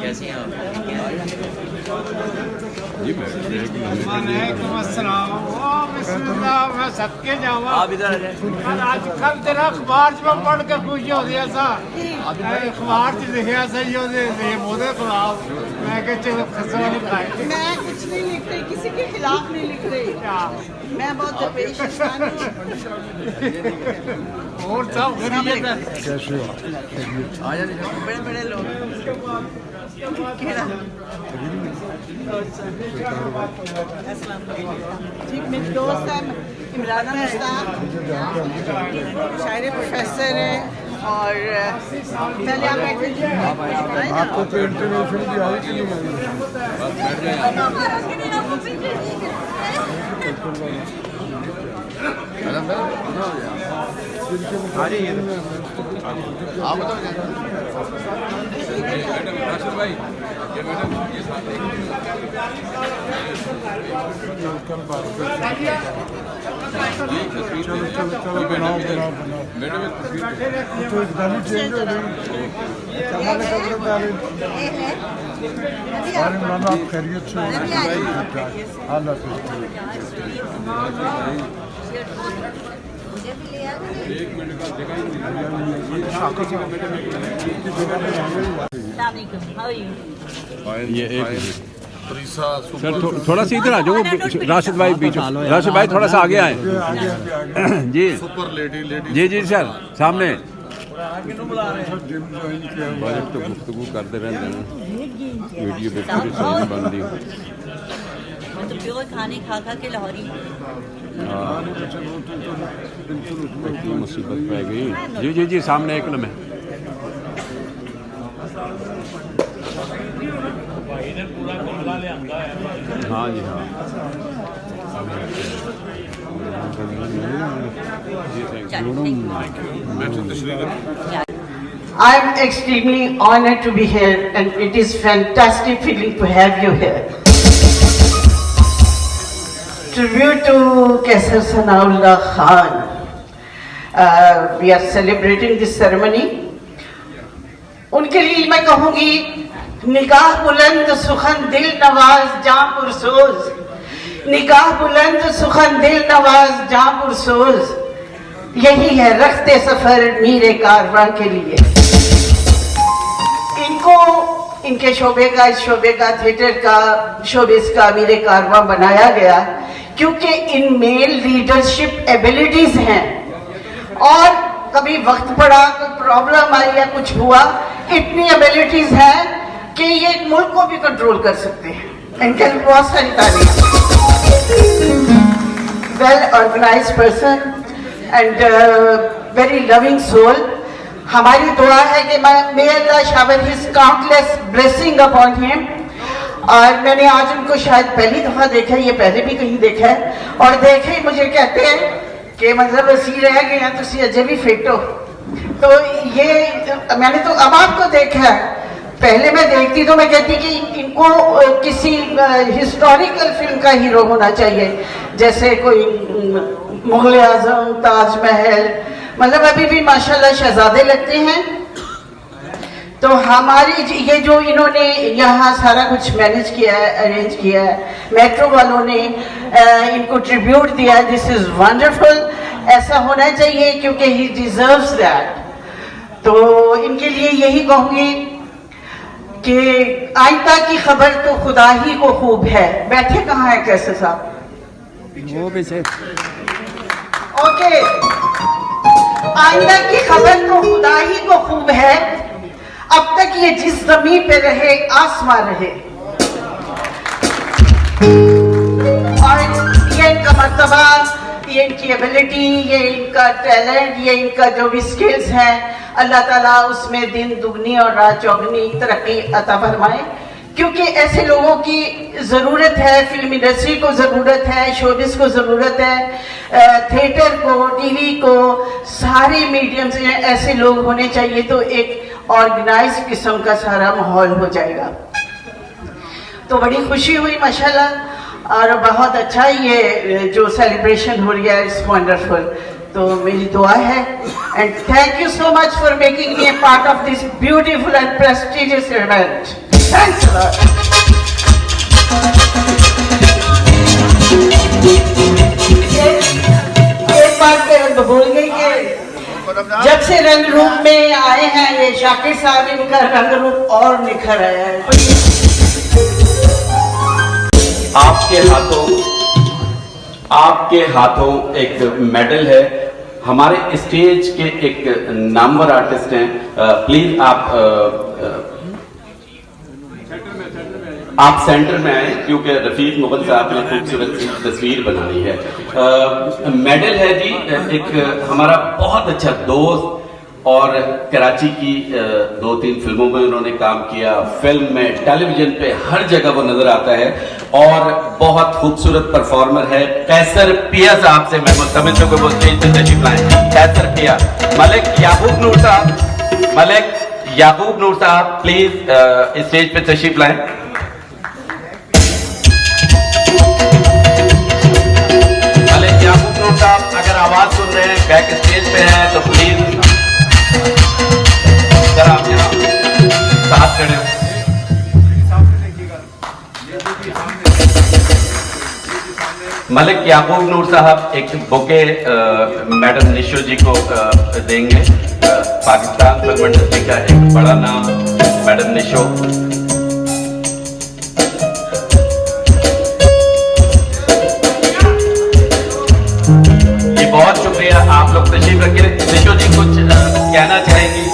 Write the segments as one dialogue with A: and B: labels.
A: कैसी हैं आप?
B: मैं सबके जावा
A: आप इधर आ जाए।
B: आज कल तेरा अखबार च पढ़ के खुश हो गया सा अखबार च लिखा सही मोदे खिलाफ मैं चलो खसरा लिखाए।
C: मैं कुछ नहीं लिख रही, किसी के खिलाफ नहीं लिख रही। मैं बहुत दरपेश इंसान हूँ।
B: और सब खैरियत है?
D: कैसे हो?
C: बड़े बड़े लोग ठीक, मेरी दोस्त है इमराना मुश्ताक, शायर प्रोफेसर है। और पहले आप बैठ लीजिए।
D: आपको तो इंटरव्यूशन की आई कि नहीं
E: भाई ये मैडम ये साथ
D: चलो बनाओ
E: मैडम
D: तो गाड़ी चेंज हो गई हमारे कपड़े डाले और इमरान आप खैरियत से हाल
E: एक मिनट का देखा ही
F: ये एक सर थोड़ा सा इधर आ जाओ, राशिद भाई बीच में, राशिद भाई थोड़ा सा आगे आए जी।
E: सुपर लेडी
F: जी जी सर सामने
D: बजट
F: तो गुफ्तगू करते रहते हैं, वीडियो पे पूरी सही बन रही है।
C: तो प्योर खाने खा खा के लाहौरी
F: मुसीबत पै गई। जी जी जी सामने एक लम्हे हाँ जी हाँ
C: I am extremely honored to be here and it is fantastic feeling to have you here. Tribute to Kaisar Sanaullah Khan. We are celebrating this ceremony. उनके लिए मैं कहूँगी निगाह बुलंद सुखन दिल नवाज जां पुरसोज, निगाह बुलंद सुखन दिल नवाज जां पुरसोज, यही है रखते सफर मीरे कारवां के लिए। इनको इनके शोबे का, इस शोबे का, थिएटर का, शोबिस का मीरे कारवां बनाया गया क्योंकि इनमें लीडरशिप एबिलिटीज हैं और कभी वक्त पड़ा, कोई प्रॉब्लम आई या कुछ हुआ, इतनी एबिलिटीज हैं कि ये एक मुल्क को भी कंट्रोल कर सकते हैं। इनके लिए बहुत सारी तारीफ। Well organised person and very loving soul. हमारी दुआ है कि may Allah shower his countless blessing upon him. और मैंने आज उनको शायद पहली दफा देखा है, ये पहले भी कहीं देखा है, और देखे ही मुझे कहते हैं कि मतलब असी रह गए हैं, तुसी अजय भी फिट हो। तो ये मैंने तो अब आपको देखा है, पहले मैं देखती तो मैं कहती कि इनको किसी हिस्टोरिकल फिल्म का हीरो होना चाहिए, जैसे कोई मुगल आजम, ताजमहल, मतलब अभी भी माशाल्लाह शहजादे लगते हैं। तो हमारी ये जो इन्होंने यहाँ सारा कुछ मैनेज किया है, अरेंज किया है, मेट्रो वालों ने इनको ट्रिब्यूट दिया, दिस इज वंडरफुल। ऐसा होना चाहिए क्योंकि ही डिजर्व्स दैट। तो इनके लिए यही कहूँगी कि आइंदा की खबर तो खुदा ही को खूब है। बैठे कहाँ है कैसे साहब? वो पीछे। ओके, आइंदा की खबर तो खुदा ही को खूब है, अब तक ये जिस जमीन पे रहे आसमां रहे। और ये इनका मर्तबा, ये इनकी एबिलिटी, ये इनका टैलेंट, ये इनका जो भी स्किल्स हैं, अल्लाह ताला उसमें दिन दुगनी और रात चौगनी तरक्की अता फरमाए। क्योंकि ऐसे लोगों की ज़रूरत है, फिल्म इंडस्ट्री को ज़रूरत है, शोबिस को ज़रूरत है, थिएटर को, टीवी को, सारे मीडियम से ऐसे लोग होने चाहिए, तो एक ऑर्गेनाइज्ड किस्म का सारा माहौल हो जाएगा। तो बड़ी खुशी हुई माशाल्लाह। और बहुत अच्छा ये जो सेलिब्रेशन हो रही है, इट्स वंडरफुल। तो मेरी दुआ है and thank you so much for making me A part of this beautiful and prestigious event. Thanks a lot. एक बात मैं भूल गई कि जब से रंग रूप में आए हैं ये शाकिर साहब, इनका रंग रूप और निखर आया है।
G: आपके हाथों एक मेडल है। हमारे स्टेज के एक नामवर आर्टिस्ट हैं, प्लीज आप सेंटर में आए, क्योंकि रफीक मुगल साहब ने खूबसूरत तस्वीर बनानी है। मेडल है जी एक हमारा बहुत अच्छा दोस्त, और कराची की 2-3 फिल्मों में उन्होंने काम किया, फिल्म में, टेलीविजन पे, हर जगह वो नजर आता है, और बहुत खूबसूरत परफॉर्मर है। कैसर पिया साहब से मैं मुस्तमिल हूं कि वो स्टेज पे तशरीफ लाएं। कैसर पिया, मलिक याकूब नूर साहब प्लीज स्टेज पे तशरीफ लाएं। मलिक याकूब नूर साहब अगर आवाज सुन रहे हैं, बैक स्टेज पे हैं, तो प्लीज सर आप यहाँ साथ खड़े हो। मलिक याकूब नूर साहब एक बुके मैडम निशो जी को देंगे। पाकिस्तान फिल्म इंडस्ट्री का एक बड़ा नाम मैडम निशो। ये बहुत शुक्रिया, आप लोग तशरीफ रखिए। निशो जी कुछ कहना चाहेंगी?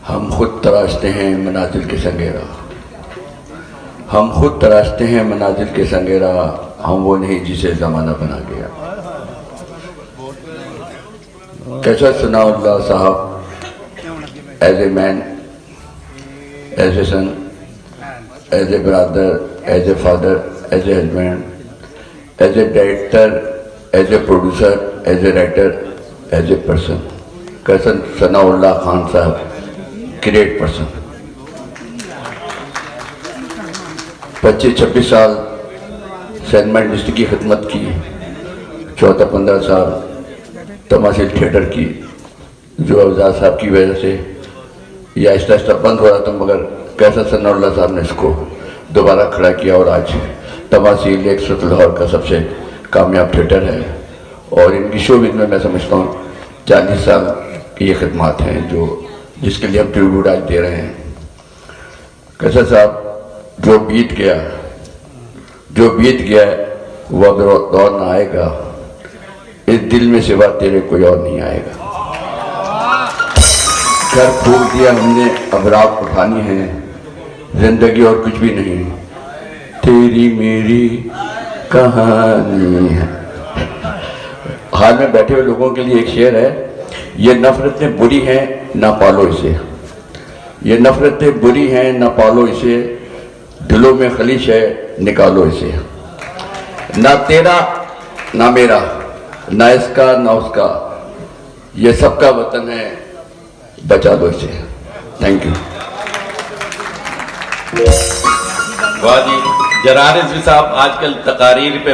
H: हम खुद तराशते हैं मनाजिल के संगेरा, हम खुद तराशते हैं मनाजिल के संगेरा, हम वो नहीं जिसे जमाना बना गया। कैसा Sanaullah sahab as a man, as a son, as a brother, as a father, as a husband, as a director, as a producer, as a writer, as a person. कैसा सनाउल्लाह खान साहब ग्रेट पर्सन। 25-26 साल सिनेमा इंडस्ट्री की खिदमत की, 14-15 साल तमाशिल theatre की, जो अवजाद साहब की वजह से यह आहिस्ता आहिस्ता बंद हो रहा था, मगर कैसा सनाउल्लाह साहब ने इसको दोबारा खड़ा किया, और आज तमाशिल एक लाहौर का सबसे कामयाब थिएटर है। और इनकी शोबिज़ में मैं समझता हूँ 40 साल की ये खिदमत हैं, जो जिसके लिए हम ट्रिब्यूट आज दे रहे हैं। कैसा साहब, जो बीत गया वो दौर ना आएगा, इस दिल में सिवा तेरे कोई और नहीं आएगा। घर फूक दिया हमने, अब रात उठानी है, जिंदगी और कुछ भी नहीं, तेरी मेरी कहानी है। हाल में बैठे हुए लोगों के लिए एक शेर है, ये नफरतें बुरी हैं ना पालो इसे, ये नफरतें बुरी हैं ना पालो इसे, दिलों में खलीश है निकालो इसे। ना तेरा ना मेरा, ना इसका ना उसका, ये सबका वतन है, बचा दो इसे। Thank you.
G: वाह जी, जरार रिजवी साहब आजकल तकारीर पे